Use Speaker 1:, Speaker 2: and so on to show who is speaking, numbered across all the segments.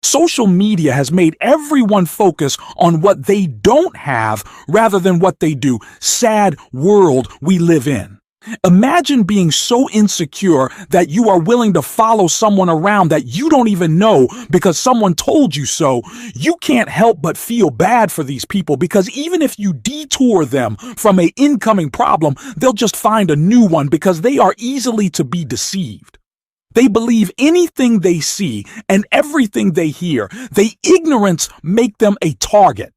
Speaker 1: Social media has made everyone focus on what they don't have rather than what they do. Sad world we live in. Imagine being so insecure that you are willing to follow someone around that you don't even know because someone told you so. You can't help but feel bad for these people because even if you detour them from an incoming problem, they'll just find a new one because they are easily to be deceived. They believe anything they see and everything they hear. Their ignorance make them a target.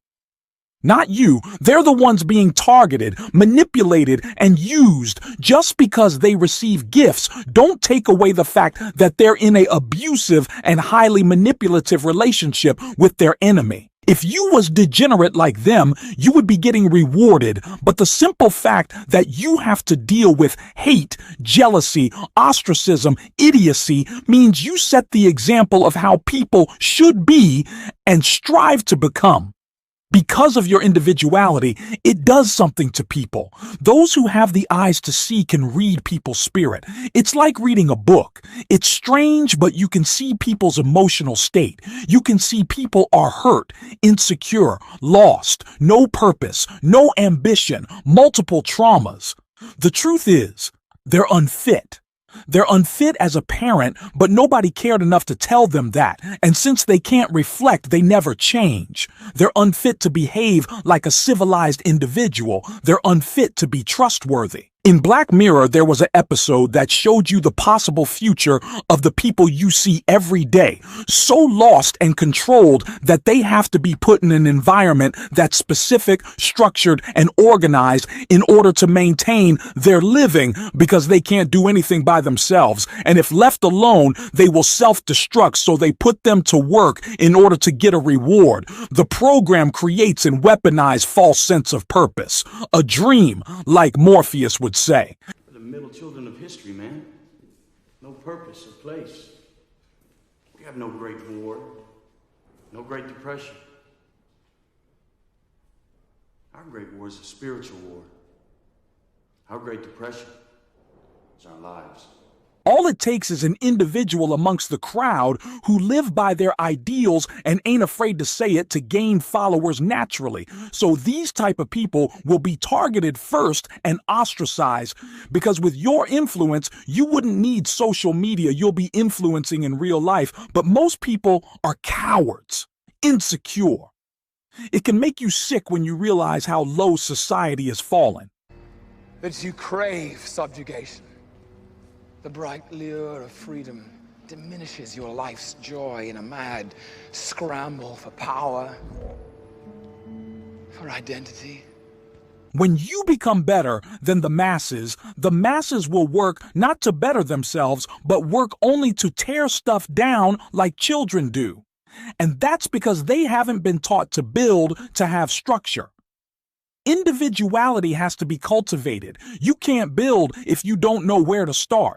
Speaker 1: Not you. They're the ones being targeted, manipulated, and used. Just because they receive gifts, don't take away the fact that they're in an abusive and highly manipulative relationship with their enemy. If you was degenerate like them, you would be getting rewarded. But the simple fact that you have to deal with hate, jealousy, ostracism, idiocy means you set the example of how people should be and strive to become. Because of your individuality, it does something to people. Those who have the eyes to see can read people's spirit. It's like reading a book. It's strange, but you can see people's emotional state. You can see people are hurt, insecure, lost, no purpose, no ambition, multiple traumas. The truth is, they're unfit. They're unfit as a parent, but nobody cared enough to tell them that. And since they can't reflect, they never change. They're unfit to behave like a civilized individual. They're unfit to be trustworthy. In Black Mirror, there was an episode that showed you the possible future of the people you see every day, so lost and controlled that they have to be put in an environment that's specific, structured, and organized in order to maintain their living because they can't do anything by themselves. And if left alone, they will self-destruct, so they put them to work in order to get a reward. The program creates and weaponizes false sense of purpose, a dream, like Morpheus would say.
Speaker 2: We're the middle children of history, man. No purpose or place. We have no Great War, no Great Depression. Our Great War is a spiritual war. Our Great Depression is our lives.
Speaker 1: All it takes is an individual amongst the crowd who live by their ideals and ain't afraid to say it to gain followers naturally. So these type of people will be targeted first and ostracized because with your influence, you wouldn't need social media. You'll be influencing in real life. But most people are cowards, insecure. It can make you sick when you realize how low society has fallen.
Speaker 3: That you crave subjugation. The bright lure of freedom diminishes your life's joy in a mad scramble for power, for identity.
Speaker 1: When you become better than the masses will work not to better themselves, but work only to tear stuff down like children do. And that's because they haven't been taught to build to have structure. Individuality has to be cultivated. You can't build if you don't know where to start.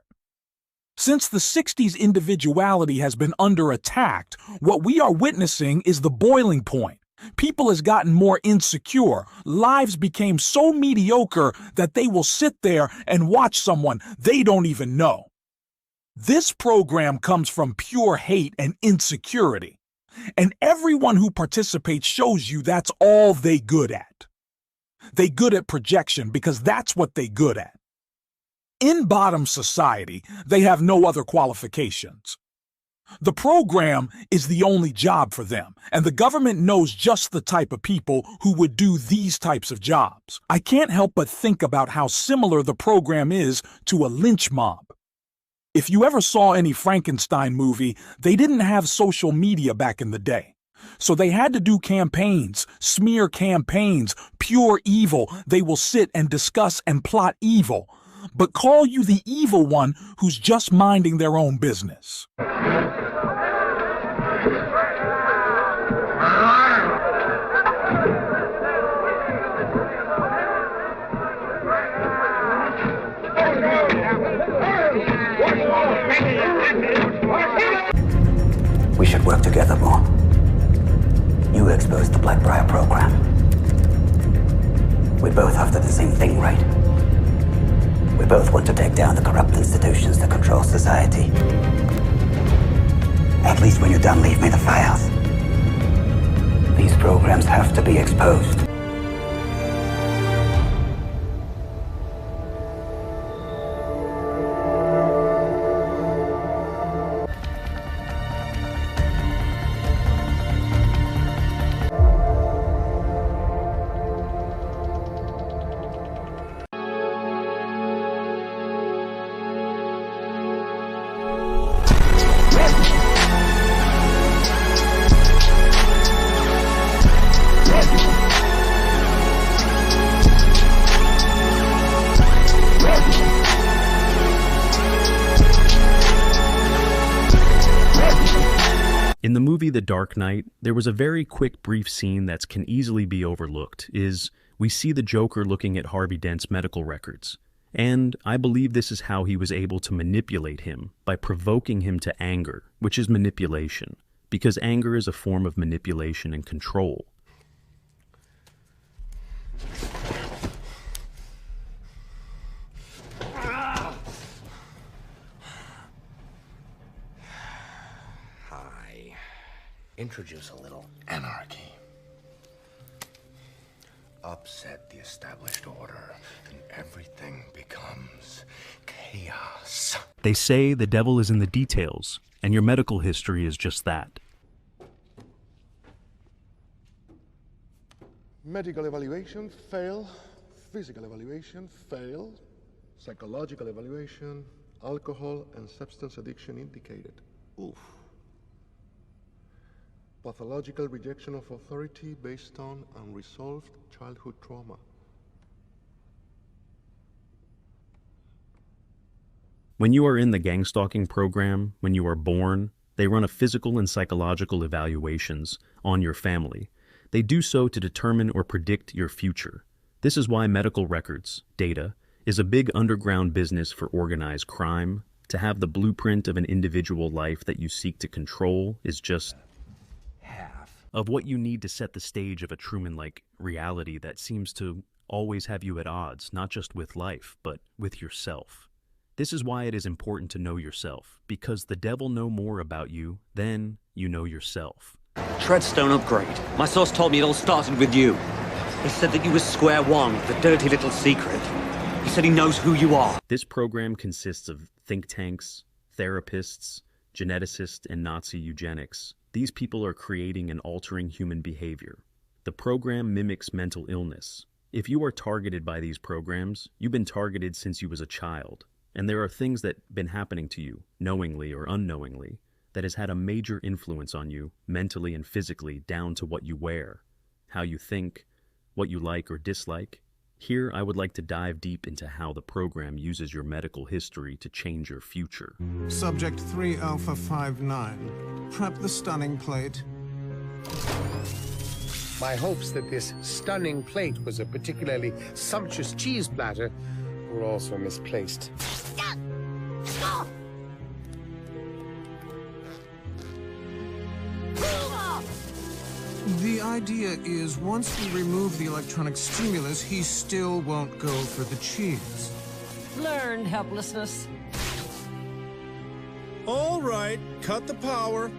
Speaker 1: Since the 60s, individuality has been under attack. What we are witnessing is the boiling point. People has gotten more insecure. Lives became so mediocre that they will sit there and watch someone they don't even know. This program comes from pure hate and insecurity. And everyone who participates shows you that's all they good at. They good at projection because that's what they good at. In bottom society, they have no other qualifications. The program is the only job for them, and the government knows just the type of people who would do these types of jobs. I can't help but think about how similar the program is to a lynch mob. If you ever saw any Frankenstein movie, they didn't have social media back in the day. So they had to do campaigns, smear campaigns, pure evil. They will sit and discuss and plot evil, but call you the evil one who's just minding their own business.
Speaker 4: We should work together more. You exposed the Blackbriar program. We're both after the same thing, right? We're both want to take down the corrupt institutions that control society. At least when you're done, leave me the files. These programs have to be exposed.
Speaker 5: In the movie The Dark Knight, there was a very quick brief scene that can easily be overlooked, we see the Joker looking at Harvey Dent's medical records. And I believe this is how he was able to manipulate him, by provoking him to anger, which is manipulation, because anger is a form of manipulation and control.
Speaker 6: Introduce a little anarchy. Upset the established order, and everything becomes chaos.
Speaker 5: They say the devil is in the details, and your medical history is just that.
Speaker 7: Medical evaluation, fail. Physical evaluation, fail. Psychological evaluation, alcohol and substance addiction indicated. Oof. Pathological rejection of authority based on unresolved childhood trauma.
Speaker 5: When you are in the gang stalking program, when you are born, they run a physical and psychological evaluations on your family. They do so to determine or predict your future. This is why medical records, data, is a big underground business for organized crime. To have the blueprint of an individual life that you seek to control is just of what you need to set the stage of a Truman-like reality that seems to always have you at odds, not just with life, but with yourself. This is why it is important to know yourself, because the devil know more about you than you know yourself.
Speaker 8: Treadstone upgrade. My source told me it all started with you. He said that you were square one, the dirty little secret. He said he knows who you are.
Speaker 5: This program consists of think tanks, therapists, geneticists, and Nazi eugenics. These people are creating and altering human behavior. The program mimics mental illness. If you are targeted by these programs, you've been targeted since you was a child. And there are things that have been happening to you, knowingly or unknowingly, that has had a major influence on you, mentally and physically, down to what you wear, how you think, what you like or dislike. Here, I would like to dive deep into how the program uses your medical history to change your future.
Speaker 9: Subject 3 Alpha 59. Prep the stunning plate.
Speaker 6: My hopes that this stunning plate was a particularly sumptuous cheese platter were also misplaced.
Speaker 9: The idea is once we remove the electronic stimulus, he still won't go for the cheese.
Speaker 10: Learned helplessness.
Speaker 9: All right, cut the power.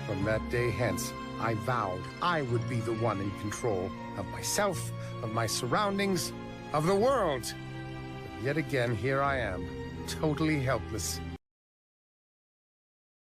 Speaker 6: From that day hence, I vowed I would be the one in control of myself, of my surroundings, of the world. But yet again, here I am, totally helpless.